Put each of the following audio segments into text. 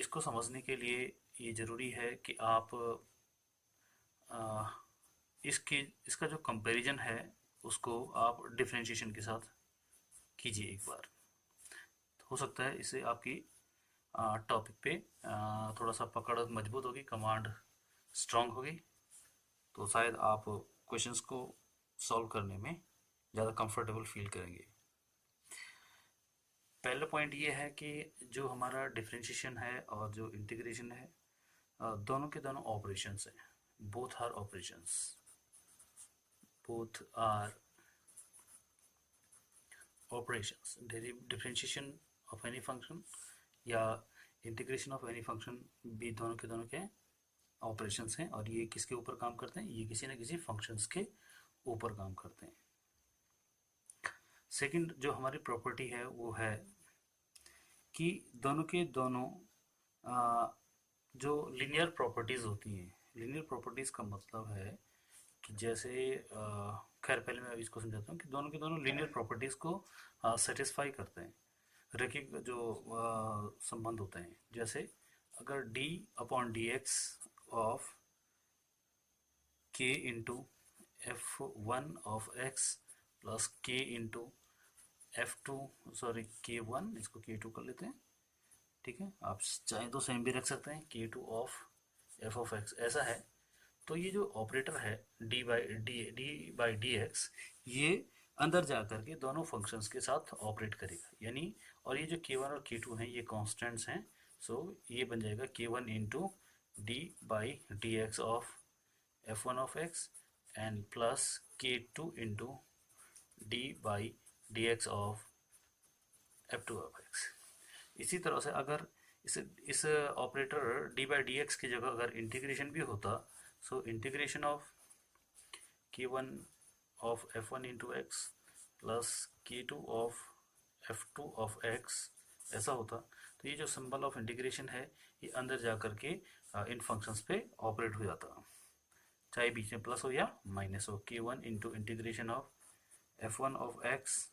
इसको समझने के लिए ये ज़रूरी है कि आप आ, इसकी इसका जो कंपैरिजन है उसको आप डिफरेंशिएशन के साथ कीजिए एक बार। हो सकता है इससे आपकी टॉपिक पे थोड़ा सा पकड़ मजबूत होगी, कमांड स्ट्रांग होगी, तो शायद आप क्वेश्चंस को सॉल्व करने में ज़्यादा कंफर्टेबल फील करेंगे। पहला पॉइंट ये है कि जो हमारा डिफरेंशिएशन है और जो इंटीग्रेशन है, दोनों के दोनों ऑपरेशंस हैं। Both are operations, both are operations. Differentiation of any function या इंटीग्रेशन ऑफ एनी फंक्शन भी दोनों के दोनों के ऑपरेशंस हैं, और ये किसके ऊपर काम करते हैं? ये किसी न किसी फंक्शंस के ऊपर काम करते हैं। सेकंड जो हमारी प्रॉपर्टी है वो है कि दोनों के दोनों जो लीनियर प्रॉपर्टीज़ होती हैं, लीनियर प्रॉपर्टीज़ का मतलब है कि जैसे खैर पहले मैं इसको समझाता हूँ कि दोनों के दोनों लीनियर प्रॉपर्टीज़ को सेटिस्फाई करते हैं। रैखिक जो संबंध होते हैं, जैसे अगर d upon d x of k into f one of x plus k into f two, sorry k one, इसको के टू कर लेते हैं, ठीक है। आप चाहें तो सेम भी रख सकते हैं, के two of F of x, ऐसा है। तो ये जो ऑपरेटर है डी बाई डी एक्स, ये अंदर जा करके दोनों फंक्शंस के साथ ऑपरेट करेगा, यानी, और ये जो के वन और के टू हैं ये कॉन्स्टेंट्स हैं, सो ये बन जाएगा k one into d by d x of f one of x and plus k two into d by d x of f two of x. इसी तरह से अगर इस operator d by d x की जगह अगर integration भी होता, so integration of k one of f one into x plus k two of f two of x ऐसा होता, तो ये जो सिंबल ऑफ इंटीग्रेशन है ये अंदर जा करके इन फंक्शंस पे ऑपरेट हो जाता, चाहे बीच में प्लस हो या माइनस हो। K one into integration of f one of x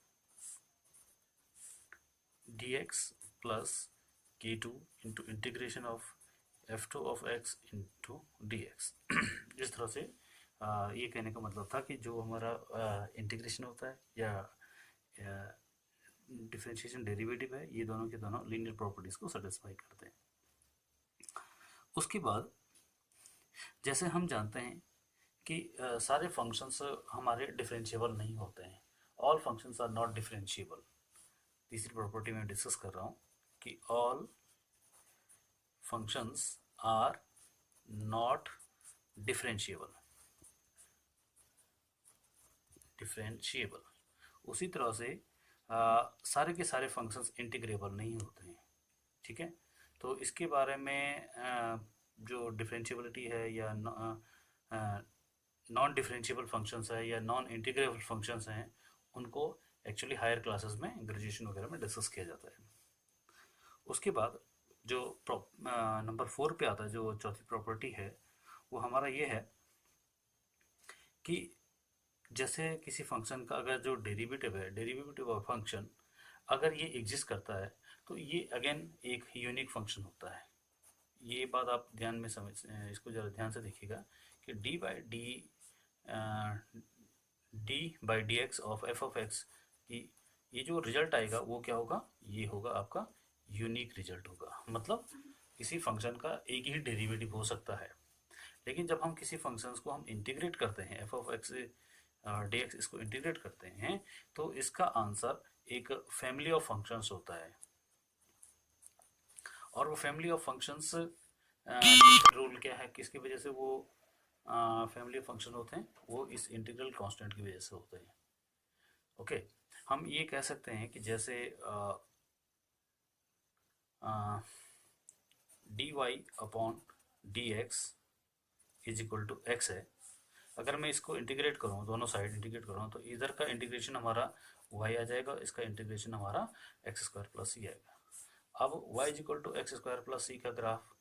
d x plus k two into integration of f two of x into d x. इस तरह से ये कहने का मतलब था कि जो हमारा इंटीग्रेशन होता है या डिफरेंशिएशन डेरिवेटिव है, ये दोनों के दोनों लीनियर प्रॉपर्टीज को सेटिस्फाई करते हैं। उसके बाद जैसे हम जानते हैं कि सारे फंक्शंस हमारे डिफरेंशिएबल नहीं होते हैं, all functions are not differentiable. तीसरी प्रॉपर्टी में डिस्कस कर रहा हूँ कि all functions are not differentiable. उसी तरह से सारे के सारे फंक्शंस इंटीग्रेबल नहीं होते हैं, ठीक है। तो इसके बारे में जो डिफरेंशिएबिलिटी है या नॉन डिफरेंशिएबल फंक्शंस है या नॉन इंटीग्रेबल फंक्शंस हैं, उनको एक्चुअली हायर क्लासेस में ग्रेजुएशन वगैरह में डिस्कस किया जाता है। उसके बाद जो नंबर 4 पे आता है, जो चौथी प्रॉपर्टी है, वो हमारा ये है कि जैसे किसी फंक्शन का अगर जो डेरिवेटिव है, डेरिवेटिव ऑफ फंक्शन अगर ये एग्जिस्ट करता है, तो ये अगेन एक यूनिक फंक्शन होता है। ये बात आप ध्यान में इसको ज़रा ध्यान से देखिएगा कि d by d x of F of x की ये जो रिजल्ट आएगा वो क्या होगा? ये होगा आपका यूनिक रिजल्ट होगा। मतलब किसी फंक्शन का एक ही डेरिवेटिव हो सकता है, लेकिन जब हम किसी फंक्शंस को हम इंटीग्रेट करते हैं, F of x d x, इसको इंटीग्रेट करते हैं, तो इसका आंसर एक फैमिली ऑफ फंक्शंस होता है। और वो फैमिली ऑफ फंक्शंस रूल क्या है, किसकी वजह से वो फैमिली ऑफ फंक्शन होते हैं? वो इस इंटीग्रल कांस्टेंट की वजह से होते हैं। ओके, हम ये कह सकते हैं कि जैसे d y upon d x is equal to x है। अगर मैं इसको इंटीग्रेट करूँ, दोनों साइड इंटीग्रेट करूँ, तो इधर का इंटीग्रेशन हमारा y आ जाएगा, इसका इंटीग्रेशन हमारा एक्स स्क्वायर प्लस सी आएगा। अब y is equal to x square plus सी का ग्राफ,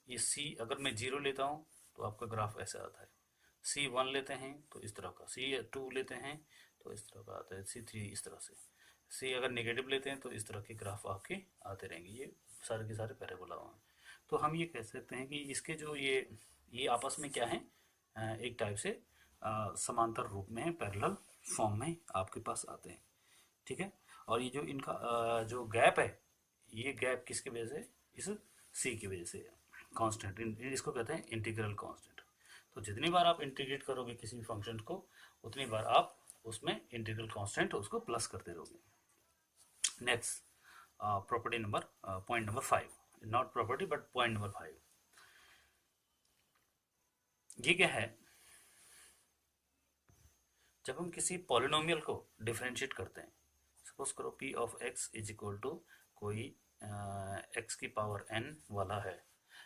ये c अगर मैं 0 लेता हूँ तो आपका ग्राफ ऐसे आता है, c1 लेते हैं तो इस तरह का, c2 लेते हैं तो इस तरह का आता है, c3 इस तरह से, c अगर नेगेटिव लेते हैं तो इस तरह के ग्राफ आपके आते रहेंगे। ये सारे के सारे पैराबोला हैं। तो हम ये कह सकते हैं कि इसके जो ये आपस में क्या है, एक टाइप से समांतर रूप में है, पैरेलल फॉर्म में आपके पास आते हैं। ठीक है, और ये जो इनका जो गैप है, ये गैप किसकी वजह से, इस सी की वजह से कांस्टेंट, इसको कहते हैं इंटीग्रल कांस्टेंट। तो जितनी बार आप इंटीग्रेट करोगे किसी भी फंक्शन को, उतनी बार आप उसमें इंटीग्रल कांस्टेंट उसको प्लस करते रहोगे। Next property number point number 5, not property but point number 5, ये क्या है, जब हम किसी पॉलिनोमियल को डिफरेंशिएट करते हैं, सपोज करो p of x is equal to कोई x की पावर n वाला है,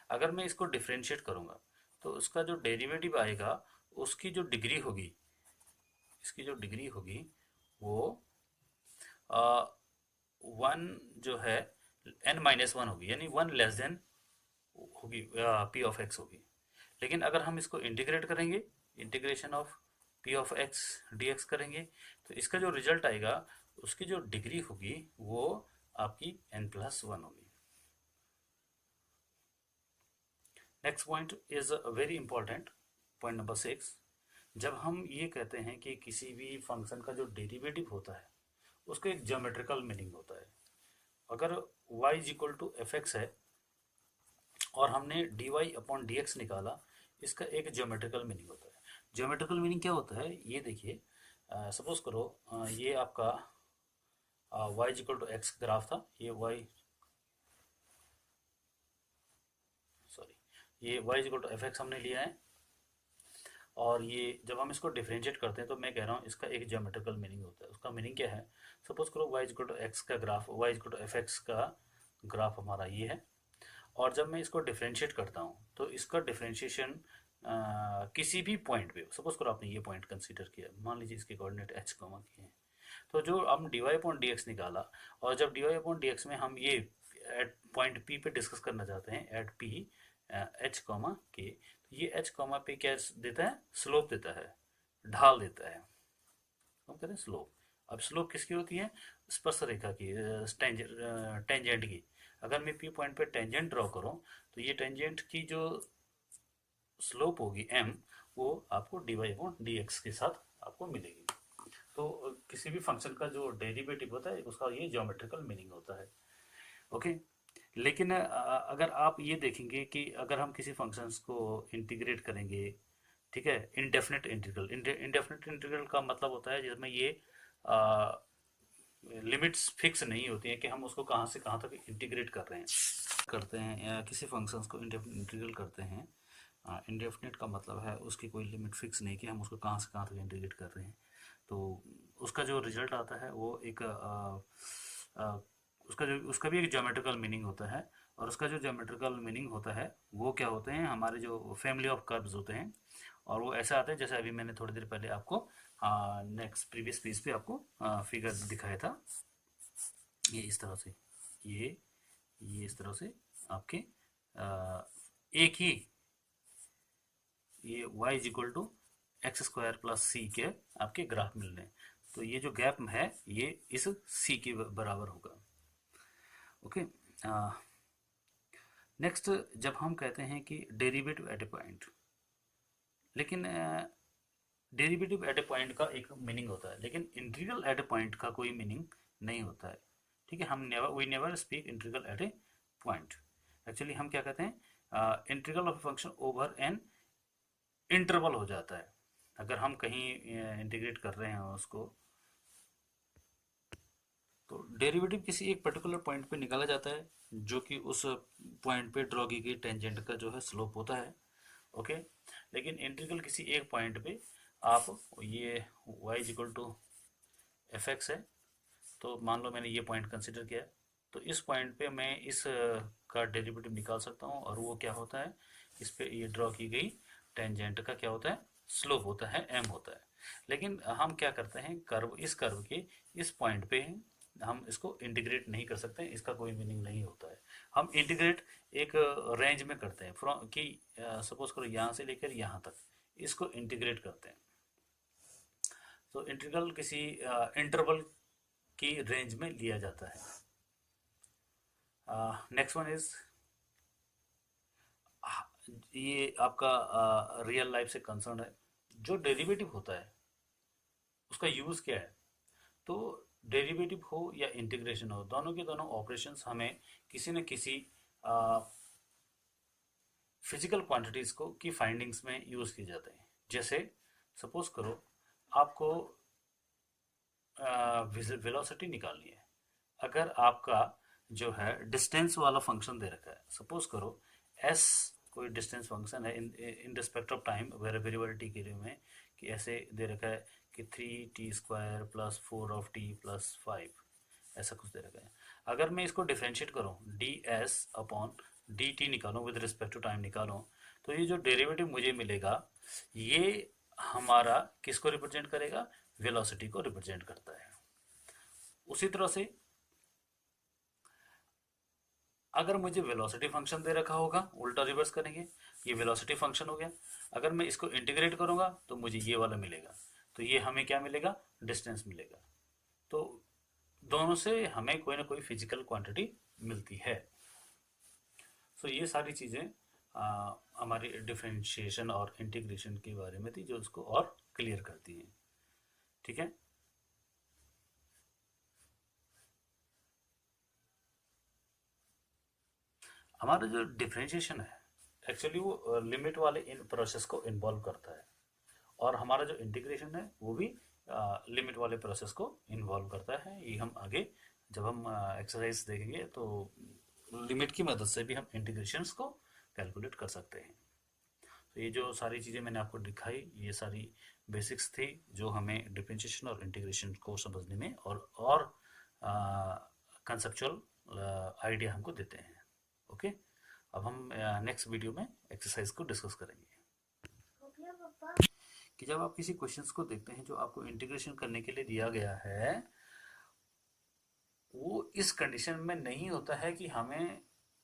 अगर मैं इसको डिफरेंशिएट करूंगा तो उसका जो डेरिवेटिव आएगा, उसकी जो डिग्री होगी, इसकी जो डिग्री होगी वो 1 जो है n-1 होगी, यानी 1 लेस देन होगी, p ऑफ x होगी। लेकिन अगर हम इसको इंटीग्रेट करेंगे, integration of p of x dx करेंगे, तो इसका जो रिजल्ट आएगा, उसकी जो डिग्री होगी वो आपकी n+1 होगी। Next point is very important, point number 6, जब हम ये कहते हैं कि किसी भी फंक्शन का जो डेरिवेटिव होता है उसका एक ज्योमेट्रिकल मीनिंग होता है। अगर y is equal to f x है और हमने dy अपॉन डी एक्स निकाला, इसका एक ज्योमेट्रिकल मीनिंग होता है। ज्योमेट्रिकल मीनिंग क्या होता है, ये देखिए, सपोज करो ये आपका y is equal to x graph था, ये ये y is equal to f x हमने लिया है, और ये जब हम इसको डिफरेंशिएट करते हैं तो मैं कह रहा हूँ इसका एक ज्योमेट्रिकल मीनिंग होता है। उसका मीनिंग क्या है, सपोज करो y is equal to x का graph, y is equal to f x का ग्राफ हमारा ये है, और जब मैं इसको डिफरेंशिएट करता हूँ तो इसका डिफरेंशिएशन किसी भी पॉइंट पे, सपोज करो आपने ये पॉइंट कंसीडर किया, मान लीजिए इसके कोऑर्डिनेट एच कॉमा के हैं, तो जो हम d y upon d x निकाला, और जब d y upon d x में हम ये एट पॉइंट पी पे डिस्कस करना चाहते हैं, एट पी एच कॉमा के, तो ये एच कॉमा पे क्या देता है, स्लोप देता है, ढाल देता है, हम कहते हैं स्लोप। अब स्लोप किसकी होती है, स्पर्श रेखा की, टेंजेंट की। अगर मैं पी पॉइंट पे टेंजेंट ड्रॉ करूं, तो ये टेंजेंट की जो स्लोप होगी m, वो आपको d y upon d x के साथ आपको मिलेगी। तो किसी भी फंक्शन का जो डेरिवेटिव होता है उसका ये ज्योमेट्रिकल मीनिंग होता है। ओके, लेकिन अगर आप ये देखेंगे कि अगर हम किसी फंक्शंस को इंटीग्रेट करेंगे, ठीक है, इनडेफिनेट इंटीग्रल, इनडेफिनेट इंटीग्रल का मतलब होता है जिसमें ये लिमिट्स फिक्स नहीं होती हैं कि हम उसको कहाँ से कहाँ तक इंटीग्रेट करते हैं या किसी फंक्शंस को इंडेफिनेट इंटीग्रल करते हैं। इंडेफिनेट का मतलब है उसकी कोई लिमिट फिक्स नहीं कि हम उसको कहाँ से कहाँ तक इंटीग्रेट कर रहे हैं, तो उसका जो रिजल्ट आता है वो एक उसका भी एक ज्योमेट्रिकल मीनिंग होता है, और उसका जो ज्योमेट्रिकल मीनिंग होता है वो क्या होते हैं, हमारे जो फैमिली ऑफ कर्व्स होते हैं, और वो ऐसा आता है जैसे अभी मैंने थोड़ी देर पहले आपको नेक्स्ट प्रीवियस पेज पे आपको फिगर दिखाया था, ये इस तरह से, ये इस तरह से आपके एक ही ये y is equal to x square plus c के आपके ग्राफ मिल रहे हैं, तो ये जो गैप है ये इस c के बराबर होगा। ओके, नेक्स्ट, जब हम कहते हैं कि डेरिवेटिव एट ए पॉइंट, लेकिन डेरिवेटिव एट ए पॉइंट का एक मीनिंग होता है, लेकिन इंटीग्रल एट ए पॉइंट का कोई मीनिंग नहीं होता है। ठीक है, हम we never speak integral at a point. Actually हम क्या कहते हैं, integral of function over an interval हो जाता है। अगर हम कहीं इंटीग्रेट कर रहे हैं उसको, तो डेरिवेटिव किसी एक पर्टिकुलर पॉइंट पे निकाला जाता है, जो कि उस पॉइंट पे ड्रॉ की गई टेंजेंट का जो है स्लोप होता है। ओके, लेकिन इंटीग्रल किसी एक पॉइंट पे आप ये y is equal to f x है, तो मान लो मैंने ये पॉइंट कंसिडर किया, तो इस पॉइंट पे मैं इस का डेरिवेटिव निकाल सकता हूँ, और वो क्या होता है, इस पे ये ड्रॉ की गई टेंजेंट का क्या होता है, स्लोप होता है, m होता है। लेकिन हम क्या करते हैं, इस कर्व के इस पॉइंट पे हम इसको इंटीग्रेट नहीं कर सकते, इसका कोई मीनिंग नहीं होता है। हम इंटीग्रेट एक रेंज में करते हैं, फ्रॉम कि सपोज करो यहाँ से लेकर यहाँ तक इसको इंटीग्रेट करते हैं, तो इंटीग्रल किसी इंटरवल की रेंज में लिया जाता है। नेक्स्ट वन इज ये आपका रियल लाइफ से कंसर्न है। जो डेरिवेटिव होता है उसका यूज़ क्या है? तो डेरिवेटिव हो या इंटीग्रेशन हो, दोनों के दोनों ऑपरेशंस हमें किसी न किसी फिजिकल क्वांटिटीज को की फाइंडिंग्स में यूज़ किए जाते हैं। जैसे सपोज करो आपको वेलोसिटी निकालनी है। अगर आपका जो है डिस्टेंस वाला फंक्शन दे रखा है, सपोज करो एस कोई डिस्टेंस फंक्शन है in respect of time variable T के लिए में, कि ऐसे दे रखा है कि 3t² प्लस 4 of t+5, ऐसा कुछ दे रखा है। अगर मैं इसको डिफ्रेंशिएट करूँ D S upon D T निकालूँ, विद रिस्पेक्ट टू टाइम निकालूँ, तो ये जो डेरिवेटिव मुझे मिलेगा ये हमारा किसको रिप्रेजेंट करेगा? वेलोसिटी को रिप्रेजेंट करता है। उसी तरह से अगर मुझे वेलोसिटी फंक्शन दे रखा होगा, उल्टा रिवर्स करेंगे, ये वेलोसिटी फंक्शन हो गया। अगर मैं इसको इंटीग्रेट करूंगा तो मुझे ये वाला मिलेगा, तो ये हमें क्या मिलेगा? डिस्टेंस मिलेगा। तो दोनों से हमें कोई ना कोई फिजिकल क्वांटिटी मिलती है। सो ये सारी चीज़ें हमारी डिफरेंशिएशन और इंटीग्रेशन के बारे में थी, जो उसको और क्लियर करती हैं। ठीक है। हमारा जो डिफरेंशिएशन है एक्चुअली वो लिमिट वाले इन प्रोसेस को इन्वॉल्व करता है, और हमारा जो इंटीग्रेशन है वो भी लिमिट वाले प्रोसेस को इन्वॉल्व करता है। ये हम आगे जब हम एक्सरसाइज देखेंगे तो लिमिट की मदद से भी हम इंटीग्रेशंस को कैलकुलेट कर सकते हैं। तो ये जो सारी चीज़ें मैंने आपको दिखाई, ये सारी बेसिक्स थी जो हमें डिफरेंशिएशन और इंटीग्रेशन को समझने में और कंसेप्चुअल आइडिया हमको देते हैं। ओके, अब हम नेक्स्ट वीडियो में एक्सरसाइज को डिस्कस करेंगे। कि जब आप किसी क्वेश्चंस को देखते हैं जो आपको इंटीग्रेशन करने के लिए दिया गया है, वो इस कंडीशन में नहीं होता है कि हमें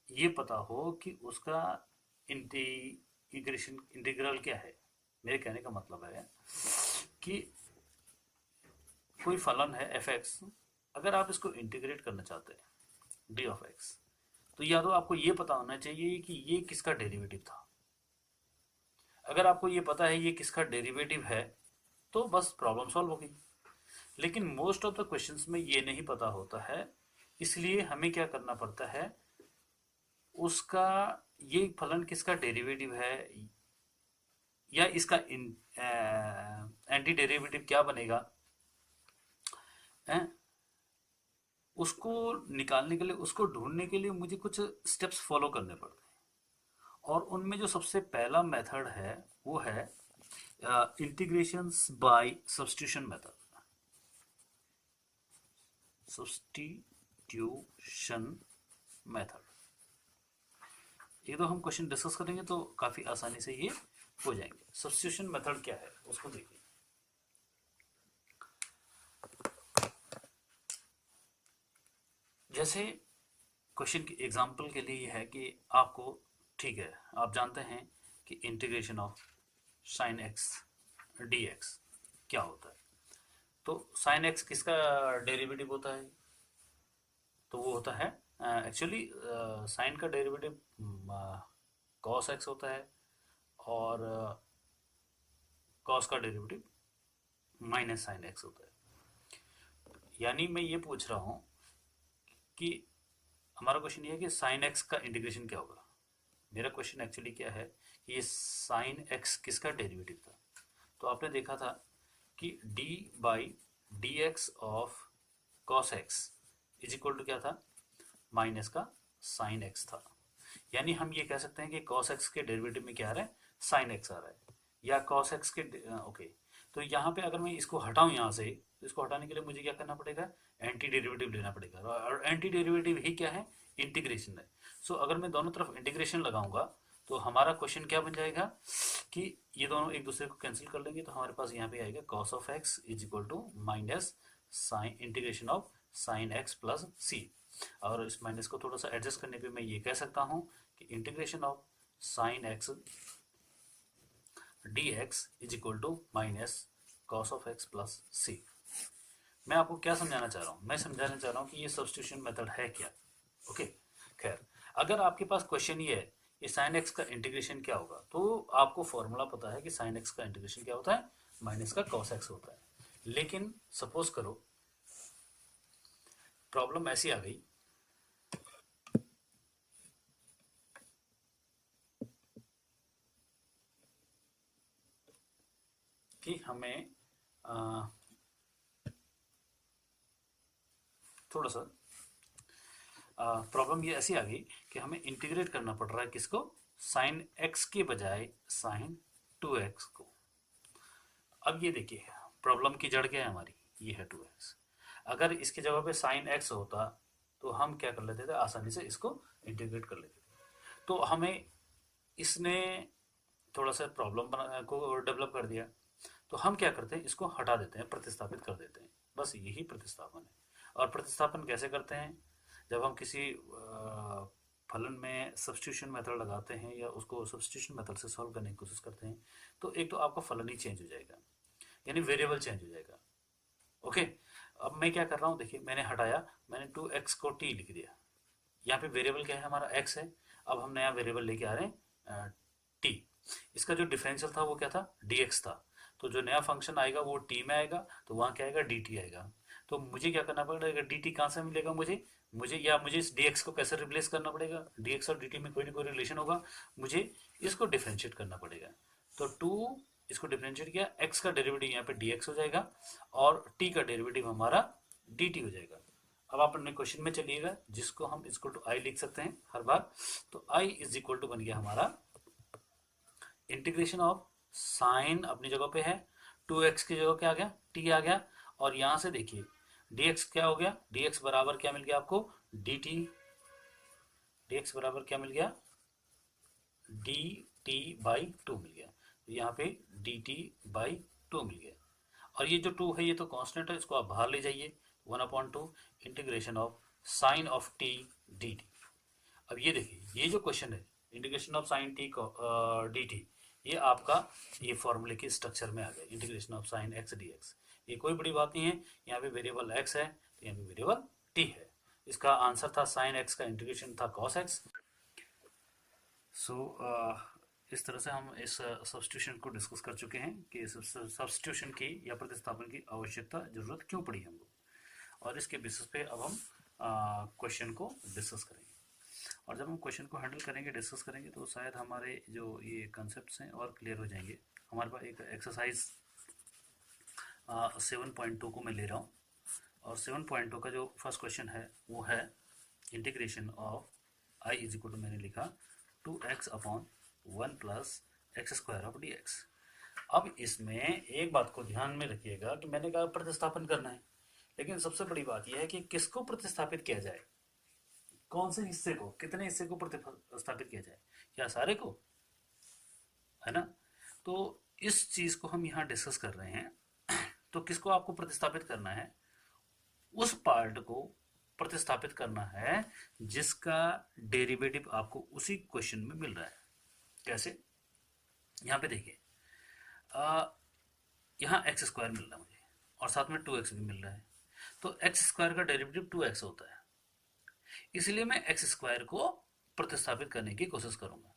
ये पता हो कि उसका इंटीग्रेशन इंटीग्रल क्या है। मेरे कहने का मतलब है कि कोई फलन है एफ एक्स, अगर आप इसको इंटीग्रेट करना चाहते हैं डी ऑफ एक्स, तो या तो आपको ये पता होना चाहिए कि ये किसका डेरिवेटिव था। अगर आपको ये पता है ये किसका डेरिवेटिव है तो बस प्रॉब्लम सॉल्व होगी। लेकिन मोस्ट ऑफ द क्वेश्चंस में ये नहीं पता होता है, इसलिए हमें क्या करना पड़ता है, उसका ये फलन किसका डेरिवेटिव है या इसका एंटी डेरिवेटिव क्या बनेगा है? उसको निकालने के लिए, उसको ढूंढने के लिए मुझे कुछ स्टेप्स फॉलो करने पड़ते हैं, और उनमें जो सबसे पहला मेथड है वो है integrations by substitution method. Substitution method, ये तो हम क्वेश्चन डिस्कस करेंगे तो काफी आसानी से ये हो जाएंगे। सब्स्टिट्यूशन मेथड क्या है उसको देखिए। जैसे क्वेश्चन की एग्जांपल के लिए ये है कि आपको, ठीक है, आप जानते हैं कि integration of sine x d x क्या होता है। तो साइन एक्स किसका डेरिवेटिव होता है? तो वो होता है एक्चुअली साइन का डेरिवेटिव कॉस एक्स होता है, और कॉस का डेरिवेटिव माइनस साइन एक्स होता है। यानी मैं ये पूछ रहा हूँ कि हमारा क्वेश्चन ये है कि साइन एक्स का इंटीग्रेशन क्या होगा। मेरा क्वेश्चन एक्चुअली क्या है कि ये साइन एक्स किसका डेरिवेटिव था। तो आपने देखा था कि d by d x of cos x is equal to क्या था? माइनस का साइन एक्स था। यानी हम ये कह सकते हैं कि कॉस एक्स के डेरिवेटिव में क्या आ रहा है? साइन एक्स आ रहा है, या कॉस एक्स के ओके। तो यहाँ पे अगर मैं इसको हटाऊं यहाँ से, तो इसको हटाने के लिए मुझे क्या करना पड़ेगा? एंटी डेरिवेटिव लेना पड़ेगा, और एंटी डेरिवेटिव ही क्या है? इंटीग्रेशन है। सो अगर मैं दोनों तरफ इंटीग्रेशन लगाऊंगा तो हमारा क्वेश्चन क्या बन जाएगा कि ये दोनों एक दूसरे को कैंसिल कर लेंगे, तो हमारे पास यहाँ पे आएगा cos of x is equal to minus sine integration of sine x plus c. और इस माइनस को थोड़ा सा एडजस्ट करने पे मैं ये कह सकता हूँ कि integration of sine x d x is equal to minus cos of x plus c. मैं आपको क्या समझाना चाह रहा हूँ? मैं समझाना चाह रहा हूँ कि ये सब्स्टिट्यूशन मेथड है क्या। ओके, खैर, अगर आपके पास क्वेश्चन ये है ये साइन एक्स का इंटीग्रेशन क्या होगा, तो आपको फॉर्मूला पता है कि साइन एक्स का इंटीग्रेशन क्या होता है, माइनस का कॉस एक्स होता है। लेकिन सपोज करो प्रॉब्लम ऐसी आ गई कि हमें थोड़ा सा प्रॉब्लम ये ऐसी आ गई कि हमें इंटीग्रेट करना पड़ रहा है किसको, साइन एक्स के बजाय साइन 2x को। अब ये देखिए प्रॉब्लम की जड़ क्या है हमारी, ये है 2x। अगर इसकी जगह पे साइन x होता तो हम क्या कर लेते थे, आसानी से इसको इंटीग्रेट कर लेते थे। तो हमें इसने थोड़ा सा प्रॉब्लम को डेवलप कर दिया, तो हम क्या करते हैं, इसको हटा देते हैं, प्रतिस्थापित कर देते हैं। बस यही प्रतिस्थापन है। और प्रतिस्थापन कैसे करते हैं, जब हम किसी फलन में सब्स्टिट्यूशन मेथड लगाते हैं या उसको सब्स्टिट्यूशन मेथड से सॉल्व करने की कोशिश करते हैं, तो एक तो आपका फलन ही चेंज हो जाएगा, यानी वेरिएबल चेंज हो जाएगा। ओके, अब मैं क्या कर रहा हूँ, देखिए मैंने हटाया, मैंने 2x को t लिख दिया। यहाँ पे वेरिएबल क्या है हमारा, x है। अब हम नया वेरिएबल लेके आ रहे हैं t। इसका जो डिफरेंशियल था वो क्या था, dx था। तो जो नया फंक्शन आएगा वो t में आएगा, तो वहाँ क्या आएगा, dt आएगा। तो मुझे क्या करना पड़ेगा, dt कहाँ से मिलेगा मुझे इस dx को कैसे रिप्लेस करना पड़ेगा, dx और dt में कोई ना कोई रिलेशन होगा, मुझे इसको डिफरेंशिएट करना पड़ेगा। तो 2 इसको डिफरेंशिएट किया, x का डेरिवेटिव यहाँ पे dx हो जाएगा और t का डेरिवेटिव हमारा dt हो जाएगा। अब आप अपने क्वेश्चन में चलिएगा, जिसको हम इक्वल टू आई लिख सकते हैं हर बार। तो आई इज इक्वल टू बन गया हमारा इंटीग्रेशन ऑफ साइन अपनी जगह पे है, 2x की जगह क्या आ गया, t आ गया। और यहां से देखिए dx क्या हो गया, dx बराबर क्या मिल गया आपको, dt। dx बराबर क्या मिल गया, dt बाई 2 मिल गया। तो यहाँ पे dt बाई 2 मिल गया। और ये जो 2 है ये तो कांस्टेंट है, इसको आप बाहर ले जाइए, 1/2 integration of sine of t dt। अब ये देखिए ये जो क्वेश्चन है integration of sign t dt, ये आपका ये फॉर्मूले के स्ट्रक्चर में आ गया, integration of sign x dx। ये कोई बड़ी बात नहीं है, यहाँ पे वेरिएबल x है तो यहाँ पे वेरिएबल t है। इसका आंसर था साइन x का इंटीग्रेशन था cos x। सो इस तरह से हम इस सब्स्टिट्यूशन को डिस्कस कर चुके हैं कि सब्स्टिट्यूशन की या प्रतिस्थापन की आवश्यकता जरूरत क्यों पड़ी हमको, और इसके बेसिस पे अब हम क्वेश्चन को डिस्कस करेंगे। और जब हम क्वेश्चन को हैंडल करेंगे, डिस्कस करेंगे, तो शायद हमारे जो ये कंसेप्ट हैं और क्लियर हो जाएंगे। हमारे पास एक एक्सरसाइज 7.2 को मैं ले रहा हूँ, और 7.2 का जो फर्स्ट क्वेश्चन है वो है integration of I is equal to मैंने लिखा 2x upon 1 plus x square of dx। अब इसमें एक बात को ध्यान में रखिएगा कि मैंने कहा प्रतिस्थापन करना है, लेकिन सबसे बड़ी बात यह है कि किसको प्रतिस्थापित किया जाए, कौन से हिस्से को, कितने हिस्से को प्रतिस्थापित किया जाए, क्या सारे को, है ना। तो इस चीज को हम यहाँ डिस्कस कर रहे हैं। तो किसको आपको प्रतिस्थापित करना है, उस पार्ट को प्रतिस्थापित करना है जिसका डेरिवेटिव आपको उसी क्वेश्चन में मिल रहा है। कैसे, यहाँ पे देखिए यहाँ एक्स स्क्वायर मिल रहा है मुझे और साथ में 2x भी मिल रहा है, तो एक्स स्क्वायर का डेरिवेटिव 2x होता है, इसलिए मैं एक्स स्क्वायर को प्रतिस्थापित करने की कोशिश करूंगा।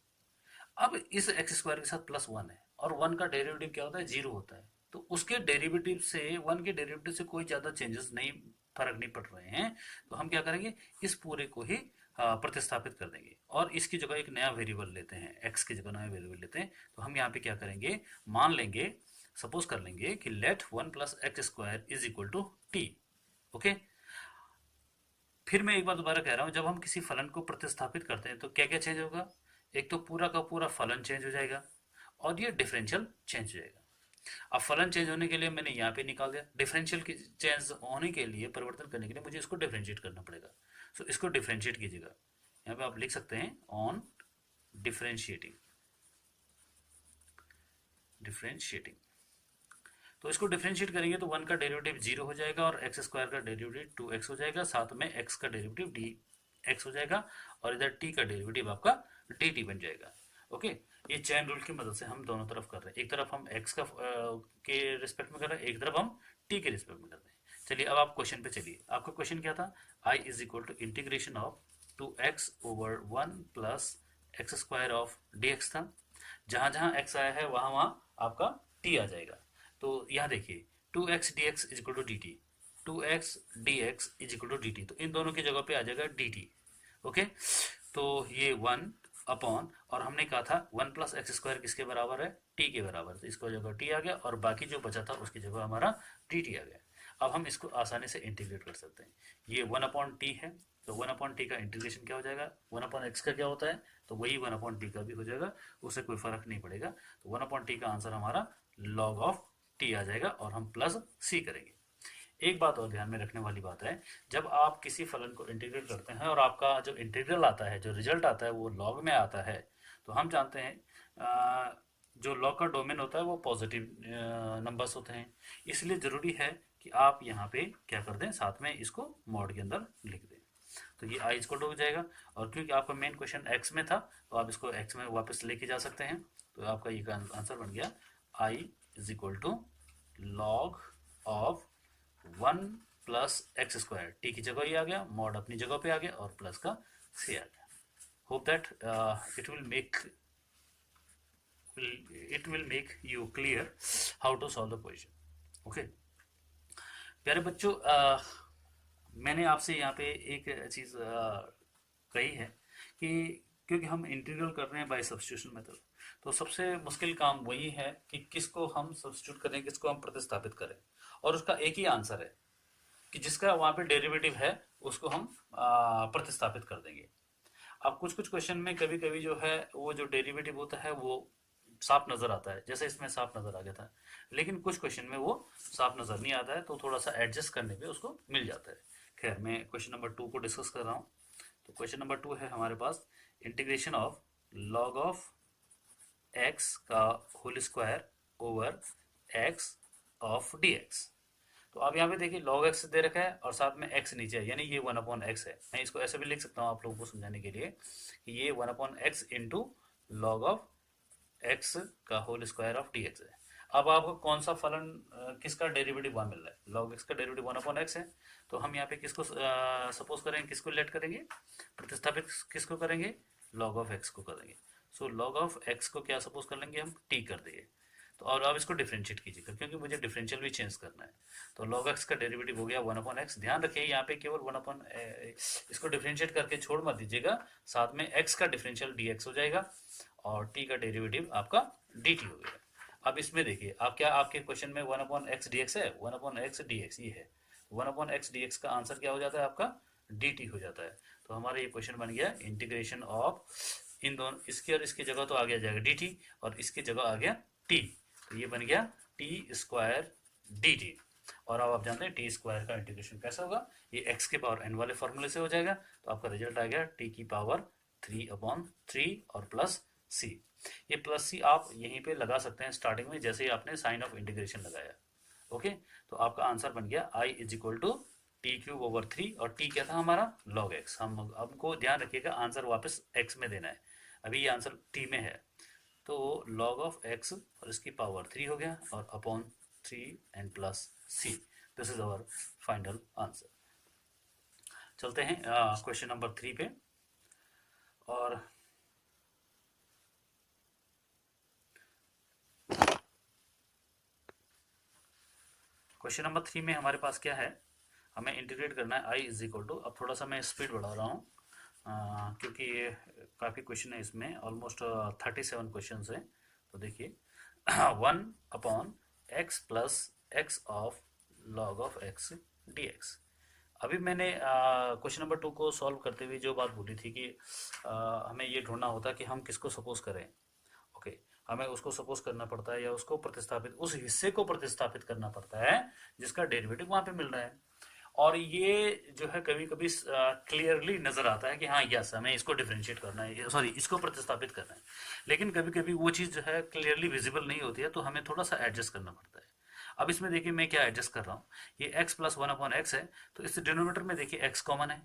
अब इस एक्स स्क्वायर के साथ प्लस 1 है और 1 का डेरिवेटिव क्या होता है, 0 होता है। तो उसके डेरिवेटिव से 1 के डेरिवेटिव से कोई ज़्यादा चेंजेस नहीं, फर्क नहीं पड़ रहे हैं, तो हम क्या करेंगे, इस पूरे को ही प्रतिस्थापित कर देंगे और इसकी जगह एक नया वेरिएबल लेते हैं, एक्स की जगह नया वेरिएबल लेते हैं। तो हम यहाँ पे क्या करेंगे, मान लेंगे, सपोज कर लेंगे कि let 1 plus x square is equal to t. Okay, फिर मैं एक बार दोबारा कह रहा हूँ, जब हम किसी फलन को प्रतिस्थापित करते हैं तो क्या क्या चेंज होगा, एक तो पूरा का पूरा फलन चेंज हो जाएगा और ये डिफरेंशियल चेंज हो जाएगा। अब फलन चेंज होने के लिए मैंने यहाँ पे निकाल दिया, डिफरेंशियल की चेंज होने के लिए, परिवर्तन करने के लिए मुझे इसको डिफरेंशिएट करना पड़ेगा। सो इसको डिफरेंशिएट कीजिएगा, यहाँ पे आप लिख सकते हैं ऑन डिफरेंशिएटिंग, डिफरेंशिएटिंग। तो इसको डिफरेंशिएट करेंगे तो 1 का डेरिवेटिव 0 हो जाएगा और एक्स स्क्वायर का डेरिवेटिव 2x हो जाएगा, साथ में x का डेरिवेटिव dx हो जाएगा और इधर t का डेरिवेटिव आपका dt बन जाएगा। ओके, ये चेन रूल की मदद से हम दोनों तरफ कर रहे हैं, एक तरफ हम x का के रिस्पेक्ट में कर रहे हैं, एक तरफ हम t के रिस्पेक्ट में कर रहे हैं। चलिए अब आप क्वेश्चन पे चलिए, आपका क्वेश्चन क्या था, i is equal to integration of 2x over 1 plus x square of d x था। जहाँ जहाँ एक्स आया है वहाँ वहाँ आपका टी आ जाएगा। तो यहाँ देखिए 2x dx is equal to d t, 2x dx is equal to d t, तो इन दोनों की जगह पे आ जाएगा डी टी। ओके, तो ये 1 अपॉन, और हमने कहा था 1 + x² किसके बराबर है, टी के बराबर, तो इसको जगह टी आ गया और बाकी जो बचा था उसकी जगह हमारा डी टी आ गया। अब हम इसको आसानी से इंटीग्रेट कर सकते हैं। ये 1/t है, तो 1/t का इंटीग्रेशन क्या हो जाएगा, 1/x का क्या होता है, तो वही 1/t का भी हो जाएगा, उससे कोई फर्क नहीं पड़ेगा। तो 1/t का आंसर हमारा log ऑफ t आ जाएगा और हम प्लस c करेंगे। एक बात और ध्यान में रखने वाली बात है, जब आप किसी फलन को इंटीग्रेट करते हैं और आपका जो इंटीग्रल आता है, जो रिजल्ट आता है वो लॉग में आता है, तो हम जानते हैं जो लॉग का डोमेन होता है वो पॉजिटिव नंबर्स होते हैं। इसलिए ज़रूरी है कि आप यहाँ पे क्या कर दें, साथ में इसको मॉड के अंदर लिख दें। तो ये आई इक्वल टू हो जाएगा, और क्योंकि आपका मेन क्वेश्चन एक्स में था तो आप इसको एक्स में वापस लेके जा सकते हैं। तो आपका ये आंसर बन गया I is equal to log of 1 + x², t की जगह ये आ गया, मॉड अपनी जगह पे आ गया और प्लस का सी आ गया। Hope that it will make you clear how to solve the question। Okay प्यारे बच्चों, मैंने आपसे यहाँ पे एक चीज़ कही है कि क्योंकि हम इंटीग्रल कर रहे हैं बाय सब्स्टिट्यूशन मेथड, तो सबसे मुश्किल काम वही है कि किसको हम सब्स्टिट्यूट करें, किसको हम प्रतिस्थापित करें, और उसका एक ही आंसर है कि जिसका वहाँ पे डेरिवेटिव है उसको हम प्रतिस्थापित कर देंगे। अब कुछ कुछ क्वेश्चन में कभी कभी जो है वो जो डेरिवेटिव होता है वो साफ नज़र आता है, जैसे इसमें साफ नज़र आ गया था, लेकिन कुछ क्वेश्चन में वो साफ नज़र नहीं आता है, तो थोड़ा सा एडजस्ट करने पे उसको मिल जाता है। खैर, मैं क्वेश्चन नंबर 2 को डिस्कस कर रहा हूँ। तो क्वेश्चन नंबर 2 है हमारे पास, integration of log of x का whole square over x of d x. तो अब यहाँ पे देखिए log x दे रखा है और साथ में x नीचे है, यानी ये 1/x है। मैं इसको ऐसे भी लिख सकता हूँ आप लोगों को समझाने के लिए कि ये 1/x into log of x का whole square of d x है। अब आपको कौन सा फलन किसका डेरिवेटिव वहाँ मिल रहा है, log x का डेरिवेटिव 1/x है, तो हम यहाँ पे किसको सपोज करेंगे, किसको लेट करेंगे, प्रतिस्थापित किसको करेंगे, log ऑफ x को करेंगे। सो log ऑफ x को क्या सपोज कर लेंगे हम, t कर देंगे। तो और अब इसको डिफरेंशिएट कीजिएगा क्योंकि मुझे डिफरेंशियल भी चेंज करना है। तो log x का डेरिवेटिव हो गया 1/x। ध्यान रखिए यहाँ पे केवल 1 इसको डिफरेंशिएट करके छोड़ मत दीजिएगा, साथ में x का डिफरेंशियल dx हो जाएगा और t का डेरिवेटिव आपका dt हो गया। अब इसमें देखिए आप क्या, आपके क्वेश्चन में 1/x dx है, 1/x dx ये है, 1/x dx का आंसर क्या हो जाता है आपका, dt हो जाता है। तो हमारा ये क्वेश्चन बन गया इंटीग्रेशन ऑफ, इन दोनों इसके और इसकी जगह तो आगे आ जाएगा dt और इसकी जगह आ गया t, तो ये बन गया t² dt। और अब आप जानते हैं t² का इंटीग्रेशन कैसा होगा, ये x के पावर n वाले फॉर्मूले से हो जाएगा। तो आपका रिजल्ट आ गया t की पावर 3/3 और प्लस c। ये प्लस c आप यहीं पे लगा सकते हैं स्टार्टिंग में, जैसे ही आपने साइन ऑफ इंटीग्रेशन लगाया। ओके, तो आपका आंसर बन गया i is equal to t³/3 और t क्या था हमारा log x। हमको ध्यान रखिएगा आंसर वापस x में देना है, अभी ये आंसर t में है। तो log ऑफ x और इसकी पावर 3 हो गया और upon 3 and plus c। This is our final answer. चलते हैं क्वेश्चन नंबर 3 पे। और क्वेश्चन नंबर 3 में हमारे पास क्या है, हमें इंटीग्रेट करना है i इज इक्वल टू, अब थोड़ा सा मैं स्पीड बढ़ा रहा हूँ क्योंकि ये काफ़ी क्वेश्चन है, इसमें ऑलमोस्ट 37 क्वेश्चन हैं। तो देखिए 1/x plus x of log of x dx। अभी मैंने क्वेश्चन नंबर 2 को सॉल्व करते हुए जो बात बोली थी कि हमें ये ढूंढना होता कि हम किसको सपोज करें। ओके, हमें उसको सपोज करना पड़ता है या उसको प्रतिस्थापित, उस हिस्से को प्रतिस्थापित करना पड़ता है जिसका डेरिवेटिव वहाँ पे मिल रहा है। और ये जो है कभी कभी क्लियरली नजर आता है कि हाँ यस हमें इसको डिफरेंशिएट करना है, सॉरी इसको प्रतिस्थापित करना है, लेकिन कभी कभी वो चीज़ जो है क्लियरली विजिबल नहीं होती है, तो हमें थोड़ा सा एडजस्ट करना पड़ता है। अब इसमें देखिए मैं क्या एडजस्ट कर रहा हूँ, ये x प्लस 1/x है, तो इस डिनोमिनेटर में देखिए x कॉमन है,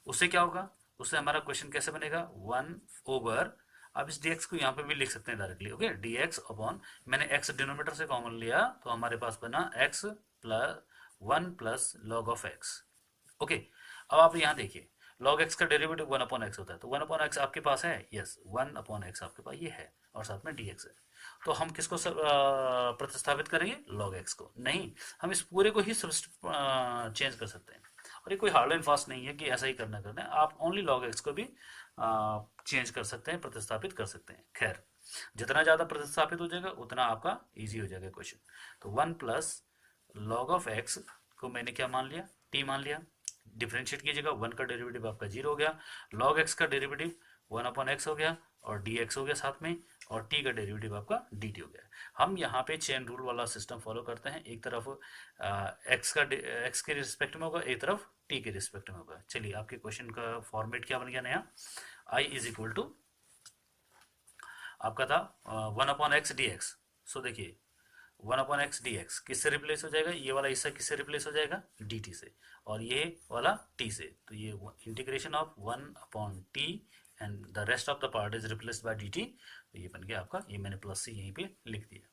उससे क्या होगा, उससे हमारा क्वेश्चन कैसे बनेगा 1/, अब इस dx को यहाँ पे भी लिख सकते हैं डायरेक्टली। ओके, dx अपॉन, मैंने x डिनोमिनेटर से कॉमन लिया तो हमारे पास बना x + 1 + log of x। Okay, अब आप यहाँ देखिए लॉग एक्स का डेरिवेटिव 1/x होता है, तो 1/x आपके पास है, यस 1/x आपके पास ये है, और साथ में dx है। तो हम किसको प्रतिस्थापित करेंगे? लॉग एक्स को नहीं, हम इस पूरे को ही चेंज कर सकते हैं। और ये कोई हार्ड एंड फास्ट नहीं है कि ऐसा ही करना है, आप ओनली लॉग एक्स को भी चेंज कर सकते हैं, प्रतिस्थापित कर सकते हैं। खैर, जितना ज़्यादा प्रतिस्थापित हो जाएगा उतना आपका ईजी हो जाएगा क्वेश्चन। तो 1 + log of x को मैंने क्या मान लिया? t मान लिया। डिफ्रेंशिएट कीजिएगा, 1 का डेरिवेटिव आपका 0 हो गया, log x का डेरिवेटिव 1/x हो गया, और dx हो गया साथ में, और t का डेरिवेटिव आपका dt हो गया। हम यहाँ पे चेन रूल वाला सिस्टम फॉलो करते हैं, एक तरफ x के रिस्पेक्ट में होगा, एक तरफ t के रिस्पेक्ट में होगा। चलिए, आपके क्वेश्चन का फॉर्मेट क्या बन गया नया? i = आपका था 1/x dx। सो देखिए, 1/x dx किससे रिप्लेस हो जाएगा? ये वाला हिस्सा किससे रिप्लेस हो जाएगा? dt से, और ये वाला t से। तो ये integration of 1/t and the rest of the part is replaced by dt। तो ये बन गया आपका, ये मैंने प्लस से यहीं पे लिख दिया।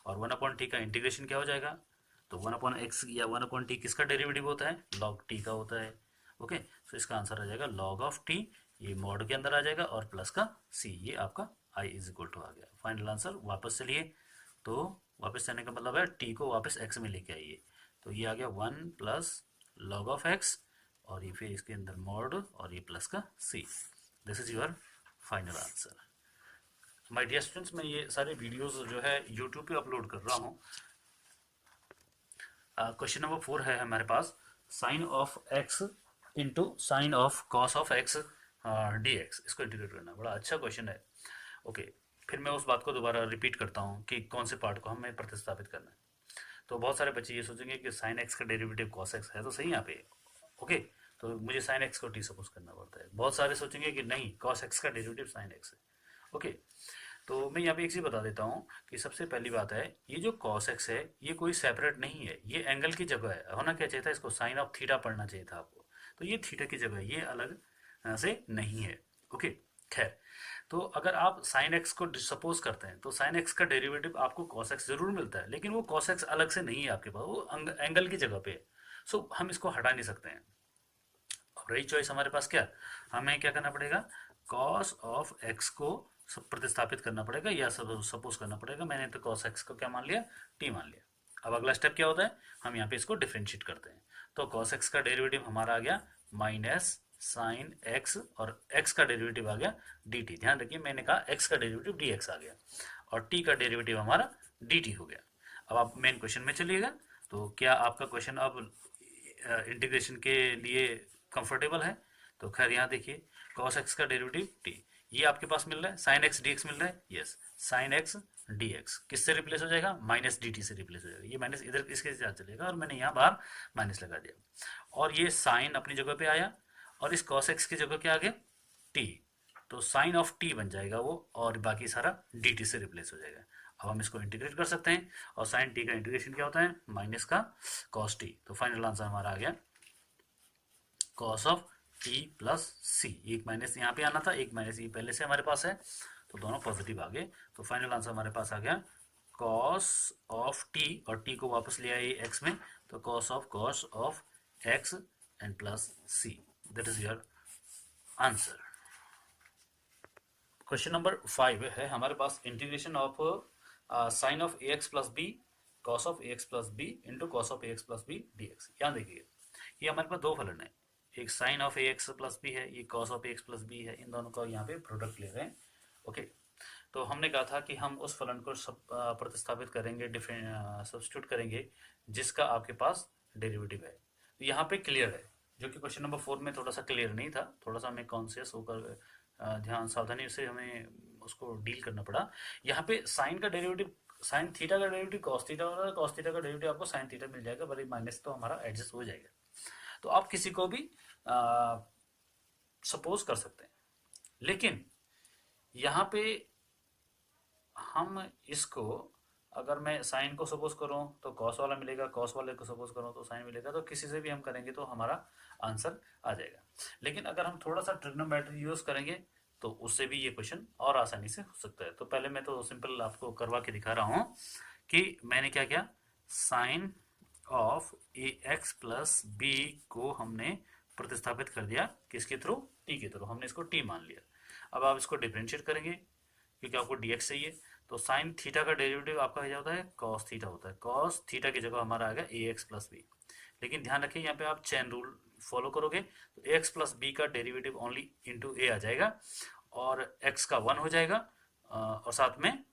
और 1/t का इंटीग्रेशन क्या हो जाएगा? तो 1/x या 1/t किसका डेरिवेटिव होता है? log t का होता है। ओके, तो इसका आंसर आ जाएगा log of t, ये मॉड के अंदर आ जाएगा, और प्लस का c, ये आपका i = आ गया। फाइनल आंसर वापस चलिए, तो वापस जाने का मतलब है t को वापस x में लेके आइए। तो ये आ गया 1 + log of x, और ये फिर इसके अंदर मॉड, और ये प्लस का c। This is your final answer. My dear students, मैं ये सारे वीडियोस जो है यूट्यूब पे अपलोड कर रहा हूँ। क्वेश्चन नंबर 4 है हमारे पास, sine of x into sine of cos of x dx, इसको इंटीग्रेट करना। बड़ा अच्छा क्वेश्चन है। ओके, फिर मैं उस बात को दोबारा रिपीट करता हूँ कि कौन से पार्ट को हमें प्रतिस्थापित करना है। तो बहुत सारे बच्चे ये सोचेंगे कि साइन एक्स का डेरिवेटिव कॉस एक्स है तो सही यहाँ पे। ओके, तो मुझे साइन एक्स को टी सपोज करना पड़ता है। बहुत सारे सोचेंगे कि नहीं, कॉस एक्स का डेरिवेटिव साइन एक्स है। ओके, तो मैं यहाँ पे एक चीज़ बता देता हूँ कि सबसे पहली बात है, ये जो कॉस एक्स है ये कोई सेपरेट नहीं है, ये एंगल की जगह है। होना क्या चाहिए था? इसको साइन ऑफ थीटा पढ़ना चाहिए था आपको। तो ये थीटा की जगह है, ये अलग से नहीं है। ओके, खैर, तो अगर आप साइन एक्स को सपोज करते हैं तो साइन एक्स का डेरिवेटिव आपको कॉस एक्स जरूर मिलता है, लेकिन वो कॉस एक्स अलग से नहीं है आपके पास, वो एंगल की जगह पे है। सो हम इसको हटा नहीं सकते हैं। और रही चॉइस हमारे पास क्या, हमें क्या करना पड़ेगा? कॉस ऑफ एक्स को प्रतिस्थापित करना पड़ेगा, या सपोज करना पड़ेगा। मैंने तो कॉस एक्स को क्या मान लिया? टी मान लिया। अब अगला स्टेप क्या होता है? हम यहाँ पे इसको डिफ्रेंशिएट करते हैं। तो कॉस एक्स का डेरिवेटिव हमारा आ गया माइनस साइन एक्स, और एक्स का डेरिवेटिव आ गया डी टी। ध्यान रखिए, मैंने कहा एक्स का डेरिवेटिव डी एक्स आ गया, और टी का डेरिवेटिव हमारा डी टी हो गया। अब आप मेन क्वेश्चन में चलिएगा। तो क्या आपका क्वेश्चन अब इंटीग्रेशन के लिए कंफर्टेबल है? तो खैर, यहाँ देखिए, कॉस एक्स का डेरिवेटिव टी, ये आपके पास मिल रहा है, साइन एक्स डी एक्स मिल रहा है। Yes, sign x d x किससे रिप्लेस हो जाएगा? माइनस डी टी से रिप्लेस हो जाएगा। ये माइनस इधर इसके साथ चलेगा, और मैंने यहाँ बाहर माइनस लगा दिया। और ये साइन अपनी जगह पे आया, और इस कॉस एक्स की जगह क्या आ गया? टी। तो साइन ऑफ टी बन जाएगा वो, और बाकी सारा डी टी से रिप्लेस हो जाएगा। अब हम इसको इंटीग्रेट कर सकते हैं, और साइन टी का इंटीग्रेशन क्या होता है? माइनस का कॉस टी। तो फाइनल आंसर हमारा आ गया कॉस ऑफ टी प्लस सी। एक माइनस यहाँ पे आना था, एक माइनस ई पहले से हमारे पास है, तो दोनों पॉजिटिव आ गए। तो फाइनल आंसर हमारे पास आ गया कॉस ऑफ टी, और टी को वापस ले आए एक्स में, तो cos of x and plus c. That is your answer. Question number 5 है हमारे पास, integration of sine of a x plus b cos of a x plus b into cos of a x plus b d x. यहाँ देखिए, ये हमारे पास दो फलन है, एक sine of a x plus b है, ये cos of a x plus b है। इन दोनों का यहाँ पे प्रोडक्ट ले रहे हैं। ओके, तो हमने कहा था कि हम उस फलन को प्रतिस्थापित करेंगे, सब्स्टिट्यूट करेंगे जिसका आपके पास डेरिवेटिव है। तो यहाँ पे क्लियर है, जो कि क्वेश्चन नंबर 4 में थोड़ा सा क्लियर नहीं था, थोड़ा सा हमें कॉन्शियस होकर ध्यान सावधानी से हमें उसको डील करना पड़ा। यहाँ पे साइन का डेरिवेटिव, साइन थीटा का डेरिवेटिव कॉस थीटा हो रहा है, कॉस थीटा का डेरिवेटिव आपको साइन थीटा मिल जाएगा, बड़ी माइनस तो हमारा एडजस्ट हो जाएगा। तो आप किसी को भी सपोज कर सकते हैं, लेकिन यहाँ पे हम इसको, अगर मैं साइन को सपोज करूँ तो कॉस वाला मिलेगा, कॉस वाले को सपोज करूँ तो साइन मिलेगा। तो किसी से भी हम करेंगे तो हमारा आंसर आ जाएगा। लेकिन अगर हम थोड़ा सा ट्रिग्नोमेट्री यूज करेंगे तो उससे भी ये क्वेश्चन और आसानी से हो सकता है। तो पहले मैं तो सिंपल आपको करवा के दिखा रहा हूँ कि मैंने क्या किया, sine of a x plus b को हमने प्रतिस्थापित कर दिया किसके थ्रू, टी के थ्रू, हमने इसको टी मान लिया। अब आप इसको डिफ्रेंशिएट करेंगे क्योंकि आपको dx चाहिए, तो साइन थीटा का डेरिवेटिव आपका हो जाता है कॉस थीटा होता है, कॉस थीटा की जगह हमारा आ गया ए एक्स प्लस बी। लेकिन ध्यान रखिए यहाँ पे आप चेन रूल फॉलो करोगे तो ए एक्स प्लस बी का डेरिवेटिव ओनली इंटू ए आ जाएगा और एक्स का 1 हो जाएगा और साथ में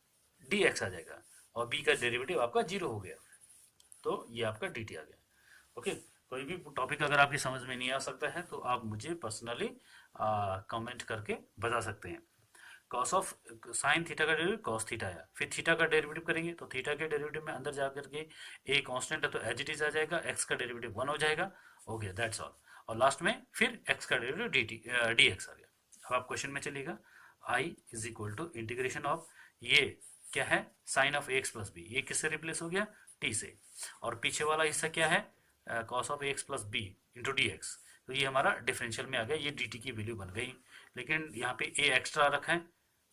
डी एक्स आ जाएगा और बी का डेरिवेटिव आपका 0 हो गया, तो ये आपका डी टी आ गया। ओके, कोई भी टॉपिक अगर आपकी समझ में नहीं आ सकता है तो आप मुझे पर्सनली कमेंट करके बता सकते हैं। कॉस ऑफ साइन थीटा का डेरिवेटिव कॉस थीटा आया, फिर थीटा का डेरिवेटिव करेंगे तो थीटा के डेरिवेटिव में अंदर जाकर के ए कांस्टेंट है तो एज इट इज आ जाएगा, एक्स का डेरिवेटिव 1 हो जाएगा, हो गया, दैट्स ऑल। और लास्ट में फिर एक्स का डेरिवेटिव डी एक्स आ गया। अब आप क्वेश्चन में चलिएगा, I is equal to integration of, ये क्या है, sine of a x plus b, ये किससे रिप्लेस हो गया, टी से, और पीछे वाला हिस्सा क्या है, cos of a x plus b into d x, तो ये हमारा डिफरेंशियल में आ गया, ये डी टी की वैल्यू बन गई, लेकिन यहाँ पे ए एक्स्ट्रा रखा है,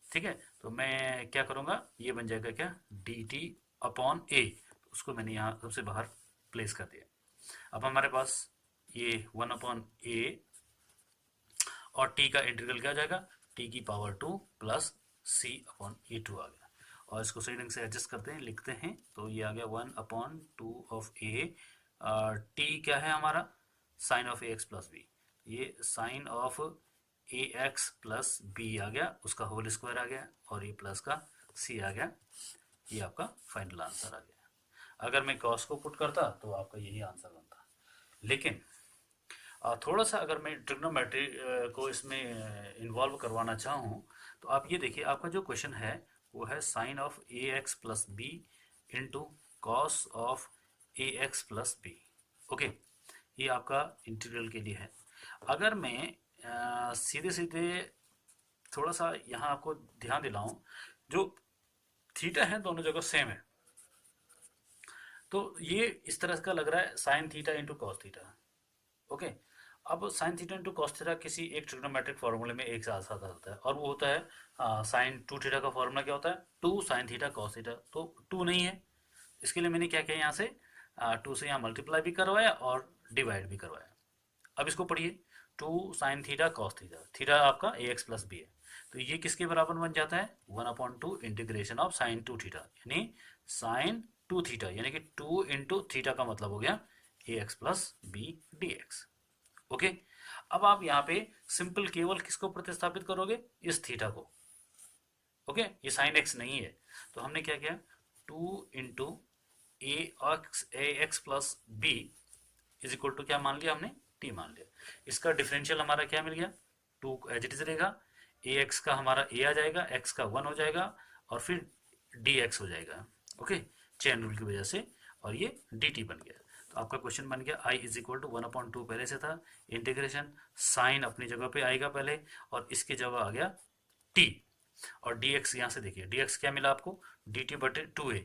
ठीक है, तो मैं क्या करूँगा, ये बन जाएगा क्या, डी टी अपॉन ए, उसको मैंने यहाँ सबसे बाहर प्लेस कर दिया। अब हमारे पास ये 1 अपॉन ए और टी का इंटीग्रल क्या हो जाएगा, टी की पावर 2 प्लस सी अपॉन ए 2 आ गया, और इसको सही ढंग से एडजस्ट करते हैं, लिखते हैं, तो ये आ गया 1 अपॉन 2 ऑफ ए, टी क्या है हमारा, sine of a x plus b, ये sine of a x plus b आ गया, उसका होल स्क्वायर आ गया, और ये प्लस का सी आ गया, ये आपका फाइनल आंसर आ गया। अगर मैं कॉस को पुट करता तो आपका यही आंसर बनता, लेकिन थोड़ा सा अगर मैं ट्रिग्नोमेट्री को इसमें इन्वॉल्व करवाना चाहूँ तो आप ये देखिए, आपका जो क्वेश्चन है वो है sine of a x plus b into cos of a x plus b. Okay, ये आपका इंटीग्रल के लिए है। अगर मैं सीधे सीधे थोड़ा सा यहाँ आपको ध्यान दिलाऊं, जो थीटा है दोनों जगह सेम है, तो ये इस तरह का लग रहा है sine theta into cos theta. Okay, अब sine theta into cos theta किसी एक ट्रिग्नोमेट्रिक फॉर्मूले में एक साथ साथ आता है, और वो होता है साइन 2 थीटा का फॉर्मूला क्या होता है, 2 साइन थीटा कॉस थीटा, तो 2 नहीं है, इसके लिए मैंने क्या किया, यहाँ से 2 से यहाँ मल्टीप्लाई भी करवाया और डिवाइड भी करवाया। अब इसको पढ़िए, 2 sine theta cos theta, theta आपका ए एक्स प्लस बी है, तो ये किसके बराबर बन जाता है, 1/2 इंटीग्रेशन ऑफ साइन 2 थीटा, यानी साइन 2 थीटा, यानी कि 2 इंटू थीटा का मतलब हो गया a x plus b d x. Okay, अब आप यहाँ पे सिंपल केवल किसको प्रतिस्थापित करोगे, इस थीटा को। ओके, ये साइन एक्स नहीं है, तो हमने क्या किया, 2 into a x plus b is equal to क्या मान लिया हमने, टी मान लिया। इसका डिफरेंशियल हमारा क्या मिल गया, 2 एज इट इज रहेगा, ए एक्स का हमारा ए आ जाएगा, एक्स का 1 हो जाएगा, और फिर डी एक्स हो जाएगा। ओके, चेन रूल की वजह से, और ये डी टी बन गया। तो आपका क्वेश्चन बन गया आई इज इक्वल टू 1/2 पहले से था, इंटीग्रेशन साइन अपनी जगह पे आएगा पहले, और इसकी जगह आ गया टी, और डी एक्स यहाँ से देखिए, डी एक्स क्या मिला आपको, डी टी बटे 2a,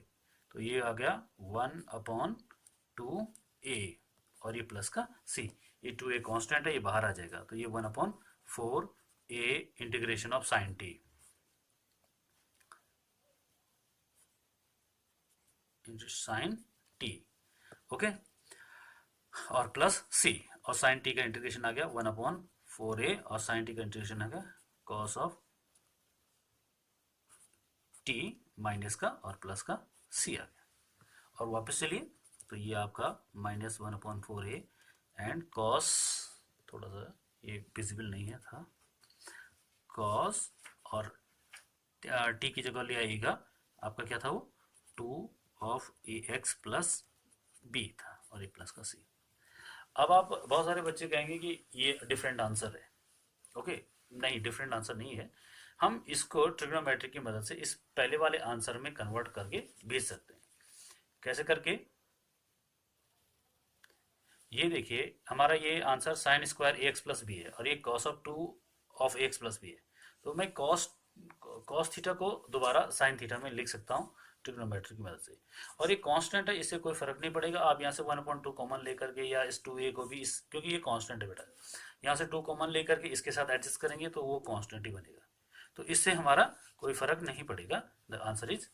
तो ये आ गया 1/2a, और ये प्लस का c, ये 2a कांस्टेंट है, ये बाहर आ जाएगा, तो ये 1/4a integration of sign T into sine T. Okay, और प्लस c, और साइन टी का इंटीग्रेशन आ गया 1/4a, और साइन टी का इंटीग्रेशन आ गया कॉस ऑफ टी माइनस का और प्लस का c आ गया। और वापस चलिए, तो ये आपका -1/4a एंड कॉस, थोड़ा सा ये विजिबल नहीं है था, कॉस, और टी की जगह ले आएगा आपका क्या था वो, 2 of a x plus b था, और ये प्लस का सी। अब आप बहुत सारे बच्चे कहेंगे कि ये डिफरेंट आंसर है। ओके, नहीं, डिफरेंट आंसर नहीं है, हम इसको ट्रिग्नोमेट्री की मदद से इस पहले वाले आंसर में कन्वर्ट करके भेज सकते हैं। कैसे करके, ये देखिए हमारा ये answer sine square a x plus b है, और ये cos of 2 of a x plus b है, तो मैं कॉस थीटा को दोबारा साइन थीटा में लिख सकता हूँ ट्रिग्नोमेट्री की मदद से, और ये कांस्टेंट है, इससे कोई फर्क नहीं पड़ेगा, आप यहाँ से 1/2 कॉमन लेकर के, या इस 2a को भी इस, क्योंकि ये कांस्टेंट है बेटा, यहाँ से 2 कॉमन लेकर के इसके साथ एडजस्ट करेंगे तो वो कांस्टेंट ही बनेगा, तो इससे हमारा कोई फर्क नहीं पड़ेगा, द आंसर इज,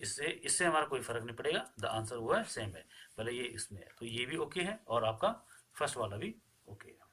इससे हमारा कोई फर्क नहीं पड़ेगा, द आंसर वो है सेम है, भले ये इसमें है, तो ये भी ओके है, और आपका फर्स्ट वाला भी ओके है।